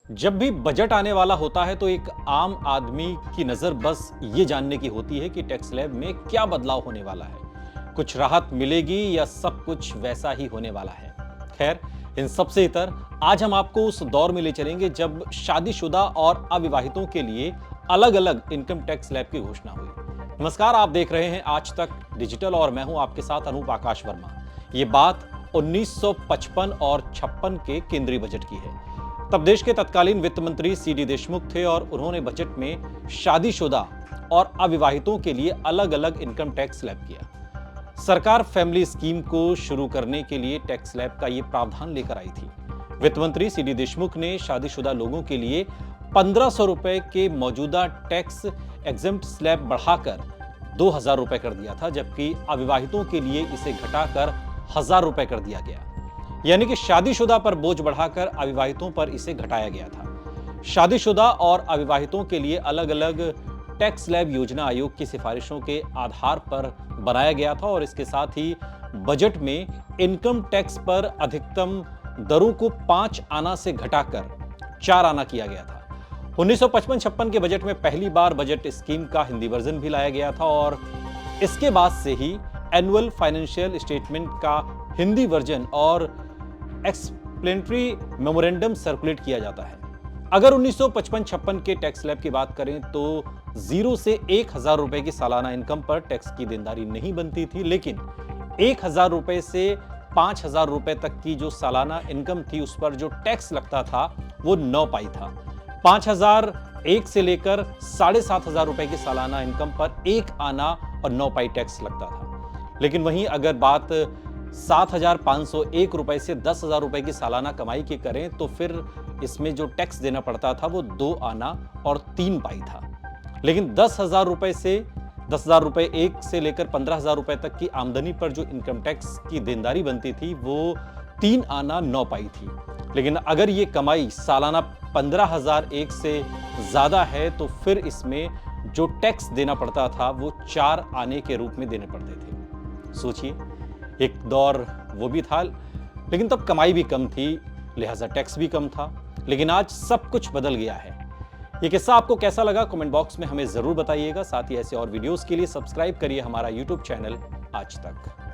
जब भी बजट आने वाला होता है तो एक आम आदमी की नजर बस ये जानने की होती है कि टैक्स स्लैब में क्या बदलाव होने वाला है। कुछ राहत मिलेगी या सब कुछ वैसा ही होने वाला है। खैर, इन सबसे इतर आज हम आपको उस दौर में ले चलेंगे जब शादीशुदा और अविवाहितों के लिए अलग अलग इनकम टैक्स स्लैब की घोषणा हुई। नमस्कार, आप देख रहे हैं आज तक डिजिटल और मैं हूं आपके साथ अनूप आकाश वर्मा। ये बात 1955 और 56 के केंद्रीय बजट की है। तब देश के तत्कालीन वित्त मंत्री सीडी देशमुख थे और उन्होंने बजट में शादीशुदा और अविवाहितों के लिए अलग अलग इनकम टैक्स स्लैब किया। सरकार फैमिली स्कीम को शुरू करने के लिए टैक्स स्लैब का ये प्रावधान लेकर आई थी। वित्त मंत्री सीडी देशमुख ने शादीशुदा लोगों के लिए 1500 रुपए के मौजूदा टैक्स एग्जेम्प्ट स्लैब बढ़ाकर 2000 रुपए कर दिया था, जबकि अविवाहितों के लिए इसे घटाकर 1000 रुपए कर दिया गया। यानी कि शादीशुदा पर बोझ बढ़ाकर अविवाहितों पर इसे घटाया गया था। शादीशुदा और अविवाहितों के लिए अलग अलग टैक्स स्लैब योजना आयोग की सिफारिशों के आधार पर बनाया गया था और इसके साथ ही बजट में इनकम टैक्स पर अधिकतम दरों को 5 आना से घटाकर 4 आना किया गया था। 1955-56 के बजट में पहली बार बजट स्कीम का हिंदी वर्जन भी लाया गया था और इसके बाद से ही एनुअल फाइनेंशियल स्टेटमेंट का हिंदी वर्जन और एक्सप्लेनेटरी मेमोरेंडम सर्कुलेट किया जाता है। अगर 1955-56 के टैक्स स्लैब की बात करें तो 0 से 1000 रुपए की सालाना इनकम पर टैक्स की देनदारी नहीं बनती थी, लेकिन 1000 रुपए से 5000 रुपए तक की जो सालाना इनकम थी उस पर जो टैक्स लगता था वो 9 पाई था। 5001 से लेकर 7500 रुपए की सालाना इनकम पर 1 आना और 9 पाई टैक्स लगता था। लेकिन वहीं अगर बात 7501 रुपए से 10,000 रुपए की सालाना कमाई की करें तो फिर इसमें जो टैक्स देना पड़ता था वो 2 आना और 3 पाई था। लेकिन 10,000 रुपए से 10,000 रुपए 1 से लेकर 15,000 रुपए तक की आमदनी पर जो इनकम टैक्स की देनदारी बनती थी वो 3 आना 9 पाई थी। लेकिन अगर ये कमाई सालाना 15,001 से ज्यादा है तो फिर इसमें जो टैक्स देना पड़ता था वो 4 आने के रूप में देने पड़ते थे। सोचिए, एक दौर वो भी था, लेकिन तब कमाई भी कम थी, लिहाजा टैक्स भी कम था। लेकिन आज सब कुछ बदल गया है। ये किस्सा आपको कैसा लगा कमेंट बॉक्स में हमें जरूर बताइएगा। साथ ही ऐसे और वीडियोस के लिए सब्सक्राइब करिए हमारा यूट्यूब चैनल आज तक।